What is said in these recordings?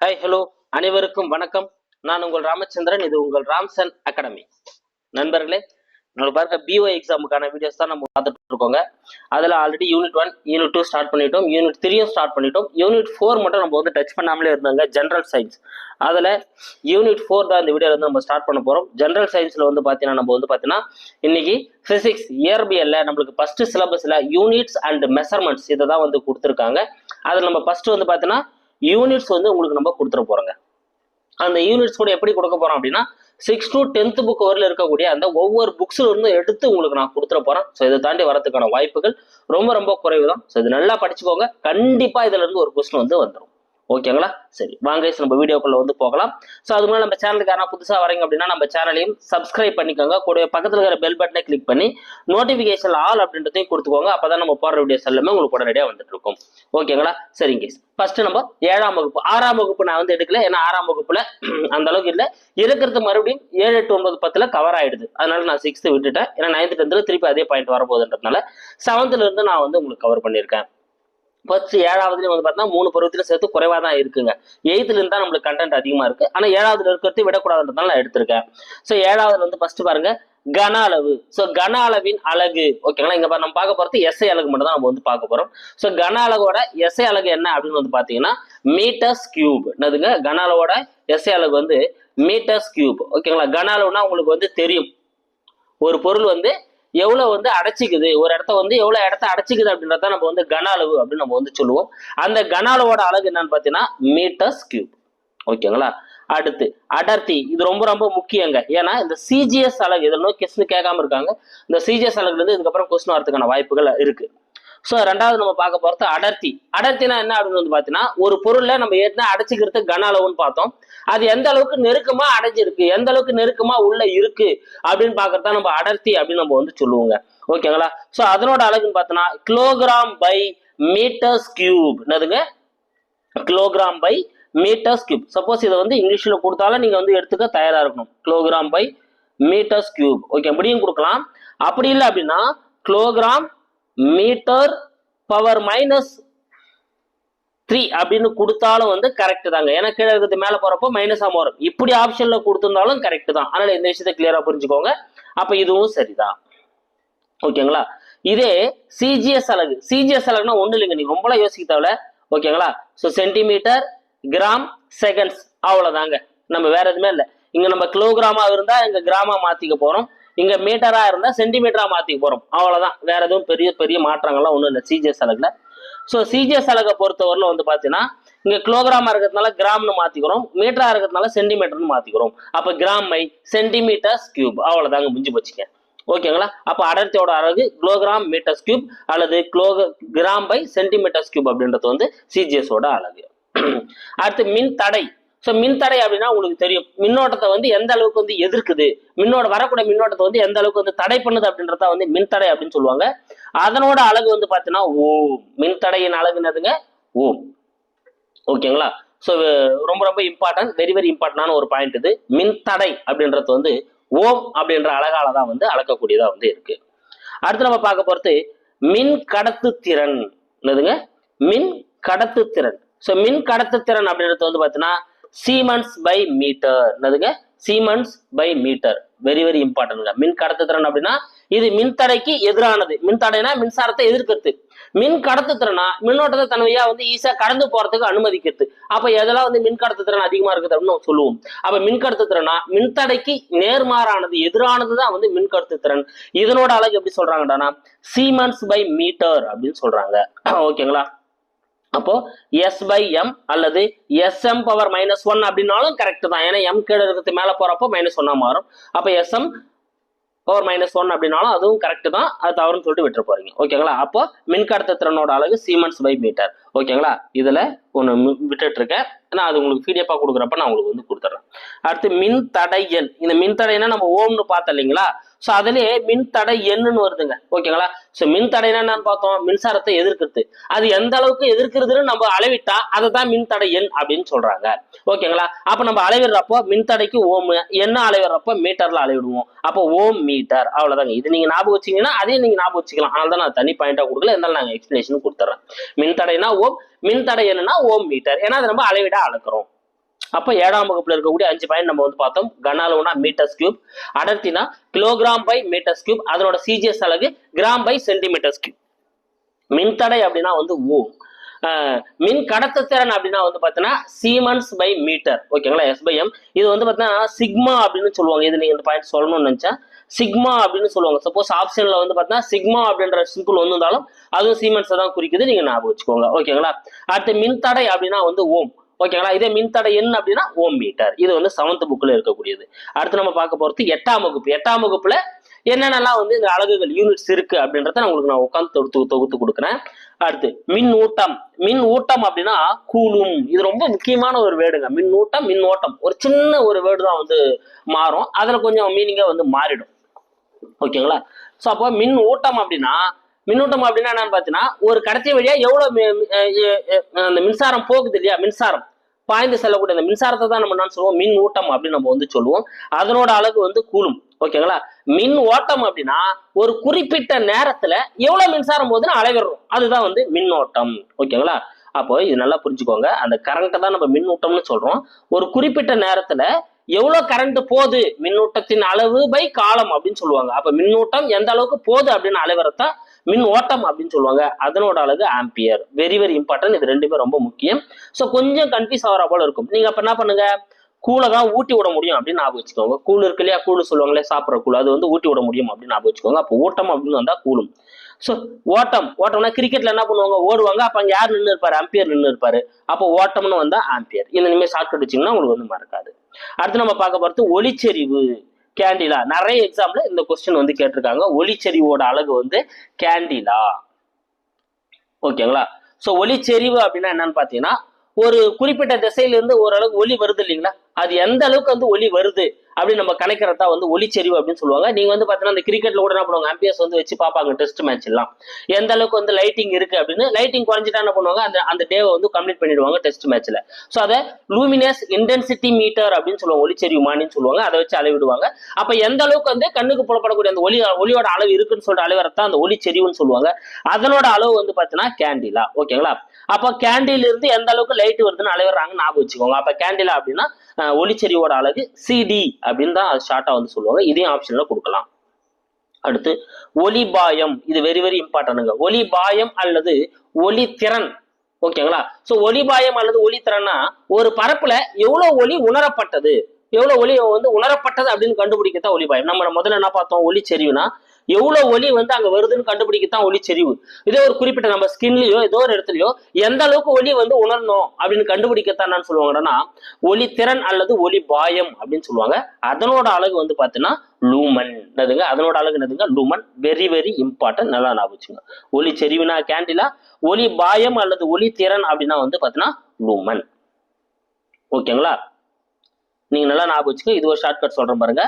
Hi hello அனைவருக்கும் வணக்கம். நான் உங்கள் ராமச்சந்திரன். இது உங்கள் ராம்சன் அகாடமி. நண்பர்களே, நம்மளுக்கு பாருங்க பிஓ எக்ஸாமுக்கான வீடியோஸ் தான் நம்ம பார்த்துட்டு இருக்கோங்க. அதில் ஆல்ரெடி யூனிட் 1 யூனிட் 2 ஸ்டார்ட் பண்ணிட்டோம், யூனிட் 3யும் ஸ்டார்ட் பண்ணிட்டோம். யூனிட் 4 மட்டும் நம்ம வந்து டச் பண்ணாமலே இருந்தாங்க, ஜென்ரல் சயின்ஸ். அதில் யூனிட் 4 தான் இந்த வீடியோவில் வந்து நம்ம ஸ்டார்ட் பண்ண போகிறோம். ஜென்ரல் சயின்ஸில் வந்து பார்த்தீங்கன்னா நம்ம வந்து பார்த்தீங்கன்னா இன்னைக்கு பிசிக்ஸ் இயற்பியல்ல நம்மளுக்கு ஃபர்ஸ்ட் சிலபஸில் யூனிட்ஸ் அண்ட் மெஷர்மெண்ட்ஸ் இதை தான் வந்து கொடுத்துருக்காங்க. அதில் நம்ம ஃபர்ஸ்ட் வந்து பார்த்தீங்கன்னா யூனிட்ஸ் வந்து உங்களுக்கு நம்ம கொடுத்துட போறோங்க. அந்த யூனிட்ஸ் கூட எப்படி கொடுக்க போறோம் அப்படின்னா 6 to 10th புக் வரல இருக்கக்கூடிய அந்த ஒவ்வொரு புக்ஸ்ல இருந்து எடுத்து உங்களுக்கு நான் கொடுத்துட போறேன். ஸோ இதை தாண்டி வரதுக்கான வாய்ப்புகள் ரொம்ப ரொம்ப குறைவு தான். ஸோ இது நல்லா படிச்சுக்கோங்க, கண்டிப்பா இதுல இருந்து ஒரு கொஸ்டின் வந்து வந்துடும். ஓகேங்களா? சரி, வாங்க நம்ம வீடியோக்குள்ள வந்து போகலாம். ஸோ அது முன்னாடி நம்ம சேனலுக்கு யாரா புதுசாக வரீங்க அப்படின்னா நம்ம சேனலையும் சப்ஸ்கிரைப் பண்ணிக்கோங்க. கூட பக்கத்தில் இருக்கிற பெல் பட்டனை கிளிக் பண்ணி நோட்டிஃபிகேஷன் ஆல் அப்படின்றதையும் கொடுத்துக்கோங்க. அப்பதான் நம்ம போடுற வீடியோஸ் எல்லாமே உங்களுக்கு உடனடியாக வந்துட்டு இருக்கும். ஓகேங்களா? சரிங்க. ஃபர்ஸ்ட் நம்ம 7ஆம் வகுப்பு 6ஆம் வகுப்பு நான் வந்து எடுக்கல, ஏன்னா 6ஆம் வகுப்புல அந்த அளவுக்கு இல்லை, இருக்கிறது மறுபடியும் 7, 8, 9, 10ல கவர் ஆயிடுது. அதனால நான் 6th விட்டுட்டேன். ஏன்னா 9th 10th திருப்பி அதே பாயிண்ட் வரப்போகுதுன்றதுனால 7th இருந்து நான் வந்து உங்களுக்கு கவர் பண்ணியிருக்கேன். ஃபர்ஸ்ட் 7ஆவதுலேயும் வந்து பார்த்தீங்கன்னா 3 பருவத்தில் சேர்த்து குறைவாக தான் இருக்குங்க. 8th தான் நம்மளுக்கு கண்டென்ட் அதிகமாக இருக்கு. ஆனால் 7ஆவதுல இருக்கிறது விடக்கூடாதுன்றதுனால நான் எடுத்திருக்கேன். ஸோ 7ஆவதுல வந்து ஃபர்ஸ்ட் பாருங்க கன அளவு. ஸோ கன அளவின் அலகு. ஓகேங்களா? இங்க நம்ம பார்க்க போறது எஸ்ஐ அலகு மட்டும் தான் நம்ம வந்து பார்க்க போறோம். ஸோ கன அலகோட எஸ்ஐ அலகு என்ன அப்படின்னு வந்து பார்த்தீங்கன்னா மீட்டர்ஸ் கியூப். என்னதுங்க? கன அளவோட எஸ்ஐ அலகு வந்து மீட்டர்ஸ் கியூப். ஓகேங்களா? கன அளவுனா உங்களுக்கு வந்து தெரியும், ஒரு பொருள் வந்து எவ்வளவு வந்து அடைச்சிக்குது, ஒரு இடத்த வந்து எவ்வளவு இடத்த அடைச்சிக்குது அப்படின்றத நம்ம வந்து கன அளவு அப்படின்னு நம்ம வந்து சொல்லுவோம். அந்த கன அளவோட அலகு என்னன்னு பார்த்தீங்கன்னா மீட்டர்ஸ் கியூப். ஓகேங்களா? அடுத்து அடர்த்தி. இது ரொம்ப ரொம்ப முக்கியங்க. ஏன்னா இந்த சிஜிஎஸ் அலகு இதில் கொஸ்டின் கேட்காம இருக்காங்க. இந்த சிஜிஎஸ் அலகுல இருந்து இதுக்கப்புறம் கொஸ்டின் வரதுக்கான வாய்ப்புகள் இருக்கு. ஸோ 2வது நம்ம பார்க்க போறது அடர்த்தி. அடர்த்தினா என்ன அப்படின்னு வந்து பார்த்தீங்கன்னா ஒரு பொருளை நம்ம ஏற்கனவே அடைச்சிக்கிறது கன அளவுன்னு பார்த்தோம். அது எந்த அளவுக்கு நெருக்கமா அடைஞ்சிருக்கு, எந்த அளவுக்கு நெருக்கமா உள்ள இருக்கு அப்படின்னு பார்க்கறதா நம்ம அடர்த்தி அப்படின்னு நம்ம வந்து சொல்லுவோங்க. ஓகேங்களா? ஸோ அதனோட அலகுன்னு பார்த்தோன்னா கிலோகிராம் பை மீட்டர்ஸ் கியூப். என்னதுங்க? Kilogram by metres cube. Suppose இதை வந்து இங்கிலீஷ்ல கொடுத்தாலும் நீங்க வந்து எடுத்துக்க தயாரா இருக்கணும். Kilogram by metres cube. Okay, அப்படியும் கொடுக்கலாம். அப்படி இல்லை அப்படின்னா கிலோகிராம் மீட்டர் பவர் -3 அப்படின்னு கொடுத்தாலும் வந்து கரெக்ட் தாங்க. ஏன்னா கீழே இருக்கிறது மேல போறப்போ மைனஸா மாறும். இப்படி ஆப்ஷன்ல கொடுத்திருந்தாலும் கரெக்ட் தான். அதனால இந்த விஷயத்தை கிளியரா புரிஞ்சுக்கோங்க. அப்ப இதுவும் சரிதான். ஓகேங்களா? இதே சிஜிஎஸ் அலகு. சிஜிஎஸ் அலகுனா ஒண்ணு இல்லைங்க, நீங்க ரொம்ப யோசிக்க தேவையில்ல. ஓகேங்களா? ஸோ சென்டிமீட்டர், கிராம், செகண்ட்ஸ், அவ்வளவுதாங்க. நம்ம வேற எதுவுமே இல்லை. இங்க நம்ம கிலோகிராமா இருந்தா இங்க கிராமா மாத்திக்க போறோம், இங்க மீட்டரா இருந்தா சென்டிமீட்டரா மாத்திக்க போறோம். அவ்வளவுதான், வேற எதுவும் பெரிய பெரிய மாற்றங்கள்லாம் ஒண்ணும் இல்லை சிஜிஎஸ் அலகுல. ஸோ சிஜிஎஸ் அலகை பொறுத்தவரையில வந்து பாத்தீங்கன்னா இங்க கிலோகிராமா இருக்கிறதுனால கிராம்னு மாத்திக்கிறோம், மீட்டரா இருக்கிறதுனால சென்டிமீட்டர்னு மாத்திக்கிறோம். அப்ப கிராம் பை சென்டிமீட்டர்ஸ் கியூப். அவ்வளவுதாங்க, முடிஞ்சு போச்சுங்க. ஓகேங்களா? அப்ப அடர்த்தியோட அலகு கிலோகிராம் மீட்டர்ஸ் கியூப் அல்லது கிராம் பை சென்டிமீட்டர்ஸ் கியூப் அப்படின்றது வந்து சிஜிஎஸ் ஓட அலகு. அடுத்து மின் தடை. ஸோ மின் தடை அப்படின்னா உங்களுக்கு தெரியும், மின்னோட்டத்தை வந்து எந்த அளவுக்கு வந்து எதிர்க்குது, வரக்கூடிய மின்னோட்டத்தை வந்து எந்த அளவுக்கு வந்து தடை பண்ணுது அப்படின்றத வந்து மின் தடை அப்படின்னு சொல்லுவாங்க. அதனோட அலகு வந்து பார்த்தீங்கன்னா ஓம். மின் தடையின் அலகு என்னதுங்க? ஓம். ஓகேங்களா? ஸோ ரொம்ப ரொம்ப இம்பார்ட்டன்ட், வெரி வெரி இம்பார்ட்டன்டான ஒரு பாயிண்ட் இது. மின் தடை அப்படின்றது வந்து ஓம் அப்படின்ற அழகால தான் வந்து அளக்கக்கூடியதா வந்து இருக்கு. அடுத்து நம்ம பார்க்க போறது மின் கடத்து திறன். என்னதுங்க? மின் கடத்து திறன். ஸோ மின் கடத்து திறன் அப்படின்றது வந்து பார்த்தீங்கன்னா சீமன்ஸ் பை மீட்டர். என்னதுங்க? Siemens per meter. Very very இம்பார்ட்டன்ட்ங்க. மின் கடத்து திறன் அப்படின்னா இது மின்தடைக்கு எதிரானது. மின்தடைனா மின்சாரத்தை எதிர்க்கிறது. மின் கடத்து திறனா மின்னோட்டத்தை தன்மையா வந்து ஈஸியா கடந்து போறதுக்கு அனுமதிக்கிறது. அப்ப எதெல்லாம் வந்து மின் கடத்து திறன் அதிகமா இருக்குது அப்படின்னு சொல்லுவோம். அப்ப மின் கடத்து திறனா மின்தடைக்கு நேர்மாறானது, எதிரானதுதான் வந்து மின் கடத்து திறன். இதனோட அழகு எப்படி சொல்றாங்கடானா சீமன்ஸ் பை மீட்டர் அப்படின்னு சொல்றாங்க. ஓகேங்களா? அப்போ எஸ் பை எம் அல்லது எஸ்எம் பவர் -1 அப்படின்னாலும் கரெக்ட் தான். ஏன்னா எம் கீழே இருக்கிறது மேல போறப்போ -1 மாறும். அப்ப எஸ்எம் பவர் -1 அப்படின்னாலும் அதுவும் கரெக்ட் தான். அது தவறுன்னு சொல்லிட்டு விட்டு போறீங்க. ஓகேங்களா? அப்போ மின்கடத்து திறனோட அலகு சீமன்ஸ் பை மீட்டர். ஓகேங்களா? இதுல ஒன்று விட்டுட்டு இருக்கேன். நான் அது உங்களுக்கு பிடிஎஃபா கொடுக்குறப்ப நான் உங்களுக்கு வந்து கொடுத்துட்றேன். அடுத்து மின் தடை எண். இந்த மின் தடைனா நம்ம ஓம்னு பார்த்தோம் இல்லைங்களா? ஸோ அதுலேயே மின் தடை எண்ணுன்னு வருதுங்க. ஓகேங்களா? ஸோ மின் தடைனா என்னன்னு பார்த்தோம், மின்சாரத்தை எதிர்க்கிறது. அது எந்த அளவுக்கு எதிர்க்கிறதுன்னு நம்ம அளவிட்டா அதை தான் மின் தடை எண் அப்படின்னு சொல்றாங்க. ஓகேங்களா? அப்ப நம்ம அளவிடுறப்போ மின் தடைக்கு ஓம், என்ன அளவிடுறப்போ மீட்டர்ல அளவிடுவோம். அப்போ ஓம் மீட்டர். அவ்வளவுதாங்க. இது நீங்க ஞாபகம் வச்சீங்கன்னா அதையும் நீங்க ஞாபகம் வச்சுக்கலாம். அதனால தான் நான் தனி பாயிண்டா கொடுக்கல, இருந்தாலும் நாங்கள் எக்ஸ்பிளேஷன் கொடுத்துறேன். மின் தடைனா ஓம், மின் தடை என்னன்னா ஓம் மீட்டர். ஏன்னா அதை நம்ம அளவிட அளக்குறோம். அப்ப 7ஆம் வகுப்புல இருக்கக்கூடிய 5 பாயிண்ட் நம்ம வந்து பார்த்தோம். கன அளவுனா மீட்டர்ஸ் கியூப், அடர்த்தினா கிலோகிராம் பை மீட்டர்ஸ் கியூப், அதனோட சிஜிஎஸ் அலகு கிராம் பை சென்டிமீட்டர்ஸ் கியூப். மின்தடை அப்படின்னா வந்து ஓம். மின் கடத்துத்திறன் அப்படின்னா வந்து பார்த்தீங்கன்னா சீமன்ஸ் பை மீட்டர். ஓகேங்களா, எஸ் பை எம். இது வந்து பார்த்தீங்கன்னா சிக்மா அப்படின்னு சொல்லுவாங்க. இது நீங்க இந்த பாயிண்ட் சொல்லணும்னு நினைச்சா சிக்மா அப்படின்னு சொல்லுவாங்க. சப்போஸ் ஆப்ஷன்ல வந்து பார்த்தீங்கன்னா சிக்மா அப்படின்ற சிம்பிள் வந்திருந்தாலும் அதுவும் சீமன்ஸ் தான் குறிக்குது, நீங்க ஞாபகம் வச்சுக்கோங்க. ஓகேங்களா, அடுத்து மின்தடை அப்படின்னா வந்து ஓம். ஓகேங்களா, இதே மின்தடை என்ன அப்படின்னா ஓம் மீட்டர். இது வந்து 7th புக்ல இருக்கக்கூடியது. அடுத்து நம்ம பார்க்க போறது 8ஆம் வகுப்பு. 8ஆம் வகுப்புல என்னென்னலாம் வந்து இந்த அலகுகள் யூனிட்ஸ் இருக்கு அப்படின்றத உங்களுக்கு நான் உட்காந்து தொகுத்து கொடுக்குறேன். அடுத்து மின் ஊட்டம். மின் ஊட்டம் அப்படின்னா கூலும். இது ரொம்ப முக்கியமான ஒரு வேர்டுங்க. மின் ஊட்டம், மின் ஓட்டம் ஒரு சின்ன ஒரு வேர்டு தான் வந்து மாறும், அதுல கொஞ்சம் மீனிங்கா வந்து மாறிடும். ஓகேங்களா, ஸோ அப்போ மின் ஊட்டம் அப்படின்னா மின்னூட்டம் அப்படின்னா என்னன்னு பார்த்தீங்கன்னா ஒரு கடத்தி வழியா எவ்வளவு அந்த மின்சாரம் போகுது இல்லையா, மின்சாரம் பாய்ந்து செல்லக்கூடிய அந்த மின்சாரத்தை தான் நம்ம என்ன சொல்லுவோம், மின் ஊட்டம் அப்படின்னு நம்ம வந்து சொல்லுவோம். அதனோட அலகு வந்து கூலும். ஓகேங்களா, மின் ஓட்டம் அப்படின்னா ஒரு குறிப்பிட்ட நேரத்துல எவ்வளவு மின்சாரம் போகுதுன்னு அளவிடுறோம், அதுதான் வந்து மின்னோட்டம். ஓகேங்களா, அப்போ இது நல்லா புரிஞ்சுக்கோங்க. அந்த கரண்ட்டை தான் நம்ம மின்னூட்டம்னு சொல்றோம். ஒரு குறிப்பிட்ட நேரத்துல எவ்வளவு கரண்ட் போகுது, மின்னூட்டத்தின் அளவு பை காலம் அப்படின்னு சொல்லுவாங்க. அப்ப மின்னூட்டம் எந்த அளவுக்கு போகுது அப்படின்னு அளவிறத்தான் மின் ஓட்டம் அப்படின்னு சொல்லுவாங்க. அதனோட அலகு ஆம்பியர். Very very important. இது ரெண்டுமே ரொம்ப முக்கியம். ஸோ கொஞ்சம் கன்ஃபியூஸ் ஆகிற போல இருக்கும். நீங்க அப்ப என்ன பண்ணுங்க, கூலை தான் ஊட்டி விட முடியும் அப்படின்னு ஞாபகம் வச்சுக்கோங்க. கூழ் இருக்கு இல்லையா, கூழ் சொல்லுவாங்களே சாப்பிட்ற கூழ், அது வந்து ஊட்டி விட முடியும் அப்படின்னு ஞாபகம் வச்சுக்கோங்க. அப்போ ஓட்டம் அப்படின்னு வந்தா கூலும். ஸோ ஓட்டம்னா கிரிக்கெட்ல என்ன பண்ணுவாங்க, ஓடுவாங்க. அப்ப அங்க யார் நின்று இருப்பாரு, அம்பியர் நின்று இருப்பாரு. அப்போ ஓட்டம்னு வந்தா ஆம்பியர். இந்த நிமிஷம் ஷார்ட் அடிச்சிங்கன்னா உங்களுக்கு வந்து மறக்காது. அடுத்து நம்ம பார்க்க போறது ஒளிச்செறிவு. கேண்டிலா. நிறைய எக்ஸாம்ல இந்த கொஸ்டின் வந்து கேட்டிருக்காங்க. ஒளிச்செறிவோட அலகு வந்து கேண்டிலா. ஓகேங்களா, சோ ஒளிச்செறிவு அப்படின்னா என்னன்னு பாத்தீங்கன்னா ஒரு குறிப்பிட்ட திசையிலிருந்து ஓரளவுக்கு ஒளி வருது இல்லைங்களா, அது எந்த அளவுக்கு வந்து ஒளி வருது அப்படின்னு நம்ம கணக்கிறதா வந்து ஒளிச்செறிவு அப்படின்னு சொல்லுவாங்க. நீங்க வந்து பாத்தீங்கன்னா இந்த கிரிக்கெட்ல கூட என்ன பண்ணுவாங்க, ஆம்பியர்ஸ் வந்து வச்சு பார்ப்பாங்க டெஸ்ட் மேட்ச் எல்லாம், எந்த அளவுக்கு வந்து லைட்டிங் இருக்கு அப்படின்னு. லைட்டிங் குறைஞ்சிட்டா என்ன பண்ணுவாங்க, அந்த டேவை வந்து கம்ப்ளீட் பண்ணிடுவாங்க டெஸ்ட் மேட்ச்ல. ஸோ அதை லூமினஸ் இன்டென்சிட்டி மீட்டர் அப்படின்னு சொல்லுவாங்க, ஒளிச்செறிவு மானின்னு சொல்லுவாங்க. அதை வச்சு அளவிடுவாங்க. அப்ப எந்த அளவுக்கு வந்து கண்ணுக்கு புலப்படக்கூடிய அந்த ஒளியோட அளவு இருக்குன்னு சொல்லிட்டு அளவிறத்தான் அந்த ஒளிச்செறிவுன்னு சொல்லுவாங்க. அதனோட அளவு வந்து பாத்தீங்கன்னா கேண்டிலா. ஓகேங்களா, அப்ப கேண்டில் இருந்து எந்த அளவுக்கு லைட் வருதுன்னு அளவிடுறாங்க ஞாபகம் வச்சுக்கோங்க. அப்ப கேண்டிலா அப்படின்னா ஒளிச்செறிவோட அலகு சிடி அப்படின்னு தான் ஷார்ட்டா வந்து சொல்லுவாங்க. இதையும் ஆப்ஷன்ல கொடுக்கலாம். அடுத்து ஒளிபாயம். இது வெரி வெரி இம்பார்ட்டன்ட்ங்க. ஒளிபாயம் அல்லது ஒளித்திறன். ஓகேங்களா, சோ ஒளிபாயம் அல்லது ஒளித்திறன்னா ஒரு பரப்புல எவ்வளவு ஒளி உணரப்பட்டது, எவ்வளவு ஒளி வந்து உணரப்பட்டது அப்படின்னு கண்டுபிடிக்கத்தான் ஒளிபாயம். நம்ம முதல்ல என்ன பார்த்தோம், ஒளிச்செறிவுனா எவ்வளவு ஒளி வந்து அங்க வருதுன்னு கண்டுபிடிக்கத்தான் ஒளிச்செறிவு. இதே ஒரு குறிப்பிட்ட நம்ம ஸ்கின்லயோ ஏதோ ஒரு இடத்துலயோ எந்த அளவுக்கு ஒளி வந்து உணரணும் அப்படின்னு கண்டுபிடிக்கத்தான் என்ன சொல்லுவாங்கன்னா ஒளித்திறன் அல்லது ஒளிபாயம் அப்படின்னு சொல்லுவாங்க. அதனோட அலகு வந்து பாத்தீங்கன்னா லூமன். அதனோட அலகு என்னதுங்க, லூமன். வெரி வெரி இம்பார்ட்டன்ட், நல்லா ஞாபகம் வச்சுங்க. ஒளிச்செறிவுனா கேண்டிலா, ஒளிபாயம் அல்லது ஒளித்திறன் அப்படின்னா வந்து பாத்தீங்கன்னா லூமன். ஓகேங்களா, நீங்க நல்லா ஞாபகம் வச்சுக்க. இது ஒரு ஷார்ட்கட் சொல்றேன் பாருங்க.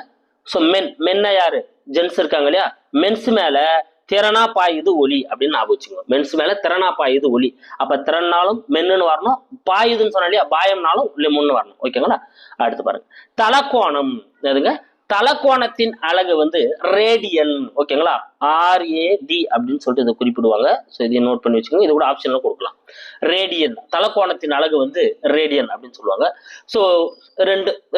ஸோ மென்ன யாரு, ஜென்ஸ் இருக்காங்க இல்லையா, மென்ஸ் மேல திறனா பாயுது ஒளி அப்படின்னு ஞாபகம் வச்சுக்கோங்க. மென்ஸ் மேல திறனா பாயுது ஒளி. அப்ப திறன்னாலும் மென்னு வரணும், பாயுதுன்னு சொன்னா இல்லையா பாயம்னாலும் முன்னு வரணும். ஓகேங்களா, அடுத்து பாருங்க தலக்கோணம். எதுங்க, தலக்கோணத்தின் அலகு வந்து ரேடியன். ஓகேங்களா, RAD அப்படின்னு சொல்லிட்டு இதை குறிப்பிடுவாங்க. ஸோ இதை நோட் பண்ணி வச்சுக்கோங்க. இது கூட ஆப்ஷன்ல கொடுக்கலாம். ரேடியன், தலக்கோணத்தின் அலகு வந்து ரேடியன் அப்படின்னு சொல்லுவாங்க. ஸோ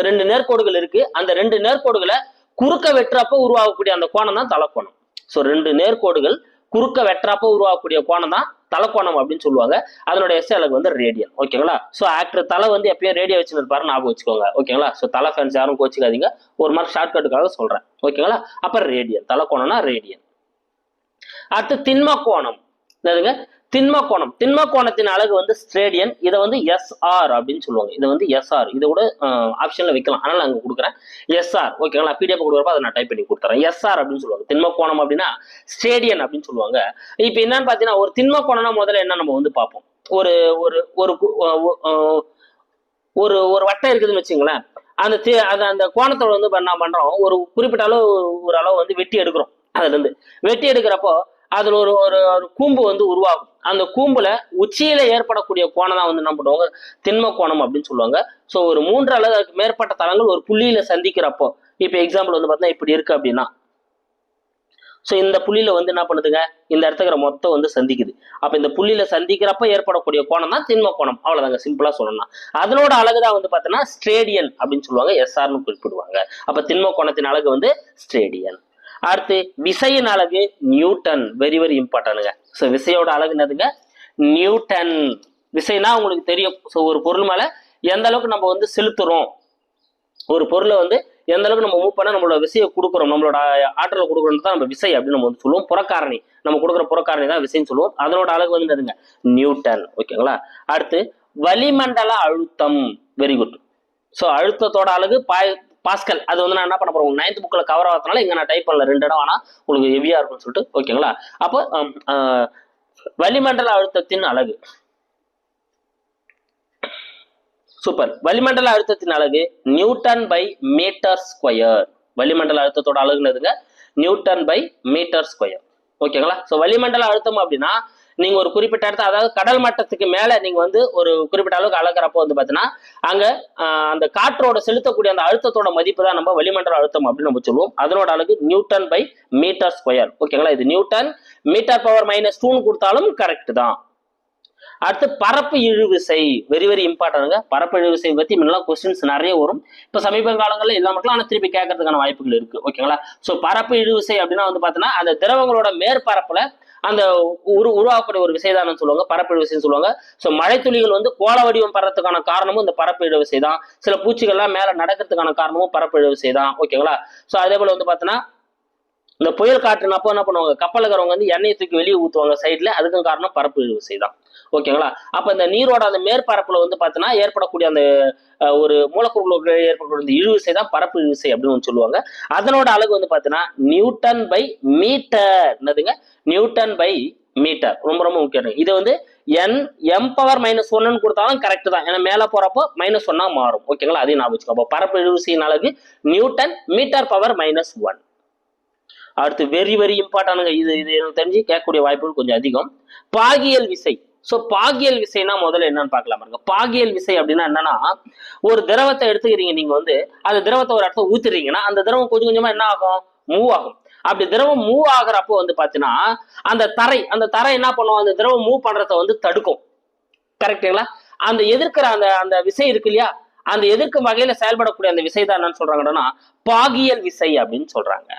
ரெண்டு நேர்கோடுகள் இருக்கு. அந்த 2 நேர்கோடுகளை குறுக்க வெட்டுறப்ப உருவாகக்கூடிய அந்த கோணம் தான் தலக்கோணம். ஸோ 2 நேர்கோடுகள் குறுக்க வெட்டுறப்ப உருவாகக்கூடிய கோணம் தான் தலக்கோணம் அப்படின்னு சொல்லுவாங்க. அதனோட எஸ் அலகு வந்து ரேடியன். ஓகேங்களா, ஸோ ஆக்டர் தலை வந்து எப்பயும் ரேடியோ வச்சுன்னு இருப்பாரு ஞாபகம் வச்சுக்கோங்க. ஓகேங்களா, ஸோ தலை ஃபேன்ஸ் யாரும் கோச்சிக்காதீங்க, ஒரு மாதிரி ஷார்ட்கட்டுக்காக சொல்றேன். ஓகேங்களா, அப்ப ரேடியன், தலக்கோணம்னா ரேடியன். அடுத்து திண்ம கோணம். என்னதுங்க, திண்ம கோணம். திண்ம கோணத்தின் அலகு வந்து ஸ்ட்ரேடியன். இதை வந்து SR அப்படின்னு சொல்லுவாங்க. இதை வந்து SR, இதை கூட ஆப்ஷன்ல வைக்கலாம், ஆனால் நான் கொடுக்குறேன் SR. ஓகேங்களா, PDF கொடுக்குறப்ப அதை நான் டைப் பண்ணி கொடுத்துறேன். SR அப்படின்னு சொல்லுவாங்க. திண்ம கோணம் அப்படின்னா ஸ்ட்ரேடியன் அப்படின்னு சொல்லுவாங்க. இப்போ என்னன்னு பார்த்தீங்கன்னா ஒரு திண்ம கோணம்னா முதல்ல என்ன நம்ம வந்து பார்ப்போம். ஒரு ஒரு ஒரு ஒரு வட்டம் இருக்குதுன்னு வச்சுங்களேன். அந்த கோணத்தோட வந்து என்ன பண்றோம், ஒரு குறிப்பிட்ட அளவு ஒரு அளவு வந்து வெட்டி எடுக்கிறோம். அதுல இருந்து வெட்டி எடுக்கிறப்போ அதுல ஒரு ஒரு கூம்பு வந்து உருவாகும். அந்த கூம்புல உச்சியில ஏற்படக்கூடிய கோணம் தான் வந்து என்ன பண்ணுவாங்க, திண்ம கோணம் அப்படின்னு சொல்லுவாங்க. ஸோ ஒரு 3 அல்லது அதுக்கு மேற்பட்ட தளங்கள் ஒரு புள்ளியில சந்திக்கிறப்போ, இப்போ எக்ஸாம்பிள் வந்து பார்த்தீங்கன்னா இப்படி இருக்கு அப்படின்னா, ஸோ இந்த புள்ளியில வந்து என்ன பண்ணுதுங்க, இந்த இடத்துக்கு மொத்தம் வந்து சந்திக்குது. அப்ப இந்த புள்ளியில சந்திக்கிறப்ப ஏற்படக்கூடிய கோணம் தான் திண்ம கோணம். அவ்வளவுதாங்க, சிம்பிளா சொல்லணும்னா. அதனோட அழகு தான் வந்து பாத்தீங்கன்னா ஸ்ட்ரேடியன் அப்படின்னு சொல்லுவாங்க, எஸ்ஆர்னு குறிப்பிடுவாங்க. அப்ப திண்ம கோணத்தின் அழகு வந்து ஸ்ட்ரேடியன். அடுத்து விசையின் அழகு நியூட்டன். வெரி வெரி இம்பார்ட்டன்ட்ங்க. ஸோ விசையோட அழகு என்னதுங்க, நியூட்டன். விசைனா உங்களுக்கு தெரியும். ஸோ ஒரு பொருள் மேல எந்த அளவுக்கு நம்ம வந்து செலுத்துறோம், ஒரு பொருளை வந்து எந்த அளவுக்கு நம்ம மூவ் பண்ண நம்மளோட விசையை கொடுக்குறோம், நம்மளோட ஆற்றலை கொடுக்குறோம் தான் நம்ம விசை அப்படின்னு நம்ம வந்து சொல்லுவோம். புறக்காரணி, நம்ம கொடுக்குற புறக்காரணி தான் விசைன்னு சொல்லுவோம். அதனோட அழகு வந்து என்னதுங்க, நியூட்டன். ஓகேங்களா. அடுத்து வளிமண்டல அழுத்தம். Very good. ஸோ அழுத்தத்தோட அழகு பாஸ்கல். அது வந்து நான் என்ன பண்ண போறேன், 9th புக்ல கவர் ஆகிறதுனால இங்க நான் டைப் பண்ணல, 2 இடம் ஆனா உங்களுக்கு ஹெவியா இருக்கும்னு சொல்லிட்டு. ஓகேங்களா. அப்போ வளிமண்டல அழுத்தத்தின் அழகு சூப்பர். வளிமண்டல அழுத்தத்தின் அலகு நியூட்டன் பை மீட்டர் ஸ்கொயர். வளிமண்டல அழுத்தத்தோட அலகுனதுங்க நியூட்டன் பை மீட்டர் ஸ்கொயர். ஓகேங்களா. ஸோ வளிமண்டல அழுத்தம் அப்படின்னா நீங்க ஒரு குறிப்பிட்ட இடத்த, அதாவது கடல் மட்டத்துக்கு மேல நீங்க வந்து ஒரு குறிப்பிட்ட அளவுக்கு அளக்கிறப்போ வந்து பாத்தீங்கன்னா அங்க அந்த காற்றோட செலுத்தக்கூடிய அந்த அழுத்தத்தோட மதிப்பு தான் நம்ம வளிமண்டல அழுத்தம் அப்படின்னு நம்ம சொல்லுவோம். அதனோட அலகு நியூட்டன் பை மீட்டர் ஸ்கொயர். ஓகேங்களா. இது நியூட்டன், மீட்டர் பவர் -2 கொடுத்தாலும் கரெக்ட் தான். அடுத்து பரப்பு இழுவிசை. வெரி வெரி இம்பார்ட்டன்ட்ங்க. பரப்பு இழுவிசை பத்தி முன்னெல்லாம் கொஸ்டின்ஸ் நிறைய வரும். இப்ப சமீப காலங்களில் எல்லா மக்களும் ஆனால் திருப்பி கேட்கறதுக்கான வாய்ப்புகள் இருக்கு. ஓகேங்களா. ஸோ பரப்பு இழுவிசை அப்படின்னா வந்து பாத்தீங்கன்னா அந்த திரவங்களோட மேற்பரப்புல அந்த உருவாக்கக்கூடிய ஒரு விசைதான் சொல்லுவாங்க, பரப்பு இழுவிசைன்னு சொல்லுவாங்க. ஸோ மழை துளிகள் வந்து கோள வடிவம் பெறதுக்கான காரணமும் இந்த பரப்பு இழுவிசை தான். சில பூச்சிகள்லாம் மேல நடக்கிறதுக்கான காரணமும் பரப்பு இழுவிசை தான். ஓகேங்களா. ஸோ அதே போல வந்து பாத்தீங்கன்னா இந்த புயல் காற்றுனப்போ என்ன பண்ணுவாங்க, கப்பலுக்கிறவங்க வந்து எண்ணெயை தூக்கி வெளியே ஊற்றுவாங்க சைட்ல, அதுக்கும் காரணம் பரப்பு இழுவிசை தான். ஓகேங்களா. அப்ப இந்த நீரோட அந்த மேற்பரப்புல வந்து பாத்தீங்கன்னா ஏற்படக்கூடிய அந்த ஒரு மூலப்பொருளுக்கு ஏற்படக்கூடிய இந்த இழுவிசை தான் பரப்பு இழுவிசை அப்படின்னு சொல்லுவாங்க. அதனோட அலகு வந்து பாத்தீங்கன்னா நியூட்டன் பை மீட்டர். என்னதுங்க, நியூட்டன் பை மீட்டர். ரொம்ப ரொம்ப முக்கியம். இது வந்து எம் பவர் -1 கொடுத்தாலும் கரெக்ட் தான், ஏன்னா மேல போறப்போ -1 மாறும். ஓகேங்களா. அதையும் நான் வச்சுக்கோ. பரப்பு இழுவிசையின் அலகு நியூட்டன், மீட்டர் பவர் -1. அடுத்து வெரி வெரி இம்பார்ட்டன்ட். இது எனக்கு தெரிஞ்சு கேட்கக்கூடிய வாய்ப்புகள் கொஞ்சம் அதிகம். பாகியல் விசை. ஸோ பாகியல் விசைனா முதல்ல என்னன்னு பார்க்கலாம் பாருங்க. பாகியல் விசை அப்படின்னா என்னன்னா, ஒரு திரவத்தை எடுத்துக்கிறீங்க நீங்க வந்து, அந்த திரவத்தை ஒரு இடத்த ஊத்துறீங்கன்னா அந்த திரவம் கொஞ்சம் கொஞ்சமா என்ன ஆகும், மூவ் ஆகும். அப்படி திரவம் மூவ் ஆகுறப்போ வந்து பாத்தீங்கன்னா அந்த தரை என்ன பண்ணும், அந்த திரவம் மூவ் பண்றத வந்து தடுக்கும். கரெக்டுங்களா. அந்த எதிர்க்கிற அந்த விசை இருக்கு இல்லையா, அந்த எதிர்க்கும் வகையில செயல்படக்கூடிய அந்த விசை தான் என்னன்னு சொல்றாங்கன்னா பாகியல் விசை அப்படின்னு சொல்றாங்க.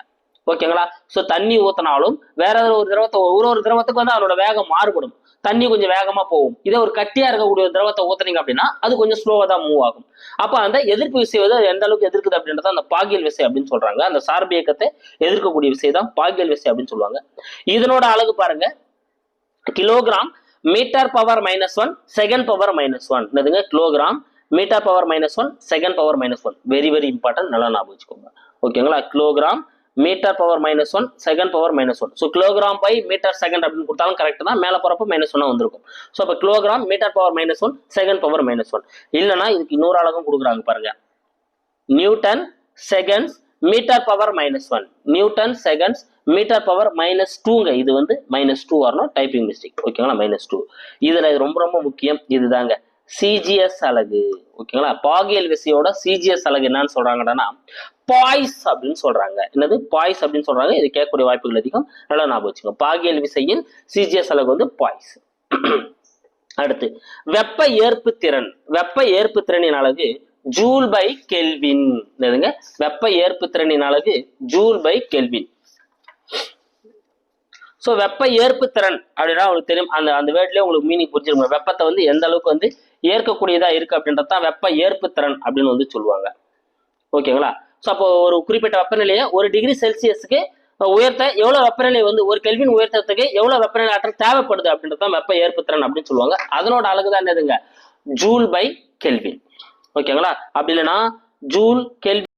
ஓகேங்களா. ஸோ தண்ணி ஊத்தினாலும் வேற ஒரு திரவத்தை, ஒரு திரவத்துக்கு வந்து அதோட வேகம் மாறுபடும். தண்ணி கொஞ்சம் வேகமா போகும். இதே ஒரு கட்டியா இருக்கக்கூடிய ஒரு திரவத்தை ஊத்துறீங்க அப்படின்னா அது கொஞ்சம் ஸ்லோவா தான் மூவ் ஆகும். அப்ப அந்த எதிர்ப்பு விசை வந்து எந்த அளவுக்கு எதிர்க்குது அப்படின்றத அந்த பாகியல் விசை அப்படின்னு சொல்றாங்க. அந்த சார்பு இயக்கத்தை எதிர்க்கக்கூடிய விசை தான் பாகியல் விசை அப்படின்னு சொல்லுவாங்க. இதனோட அலகு பாருங்க, kilogram metre power -1 second power -1. என்னதுங்க, kilogram metre power -1 second power -1. Very very important, நல்லா ஞாபகம் வச்சுக்கோங்க. ஓகேங்களா. Kilogram metre power -1 second power -1. So kilogram by metre second அப்படின்னு கொடுத்தாலும் கரெக்ட் தான், மேல போறப்ப -1 வந்திருக்கும். ஸோ அப்போ kilogram metre power -1 second power -1. இல்லைன்னா இதுக்கு இன்னொரு அழகும் கொடுக்குறாங்க பாருங்க, newton seconds meter power -1. Newton seconds meter power -2ங்க. இது வந்து -2 வரணும், டைப்பிங் மிஸ்டேக். ஓகேங்களா. -2. இதுல ரொம்ப ரொம்ப முக்கியம் இதுதாங்க, சிஜிஎஸ் அலகு. ஓகேங்களா. பாகியல் விசையோட சிஜிஎஸ் அலகு என்னன்னு சொல்றாங்கன்னா பாய்ஸ் அப்படின்னு சொல்றாங்க. என்னது, பாய்ஸ் அப்படின்னு சொல்றாங்க. இது கேட்கக்கூடிய வாய்ப்புகள் அதிகம், நல்லா ஞாபகம் வச்சுக்கோங்க. பாகியல் விசையின் சிஜிஎஸ் அலகு வந்து பாய்ஸ். அடுத்து வெப்ப ஏற்பு திறன். வெப்ப ஏற்பு திறனின் அலகு ஜூல் பை கெல்வின். என்னதுங்க, வெப்ப ஏற்பு திறனின் அலகு ஜூல் பை கெல்வின். ஸோ வெப்ப ஏற்பு திறன் அப்படின்னா உங்களுக்கு தெரியும், அந்த வேர்ட்லயே உங்களுக்கு மீனிங் புரிஞ்சிருக்கும். வெப்பத்தை வந்து எந்த அளவுக்கு வந்து ஏற்கக்கூடியதா இருக்கு அப்படின்றதான் வெப்ப ஏற்பு திறன் அப்படின்னு வந்து சொல்லுவாங்க. ஓகேங்களா. ஸோ அப்போ ஒரு குறிப்பிட்ட வெப்பநிலையை 1 டிகிரி செல்சியஸுக்கு உயர்த்த எவ்வளவு வெப்பநிலை வந்து 1 கெல்வின் உயர்த்தத்துக்கு எவ்வளவு வெப்பநிலை ஆற்றல் தேவைப்படுது அப்படின்றதான் வெப்ப ஏற்பு திறன் அப்படின்னு சொல்லுவாங்க. அதனோட அலகுதான் என்னதுங்க, ஜூல் பை கெல்வின். ஓகேங்களா. அப்படி இல்லைன்னா ஜூல் கெல்வின்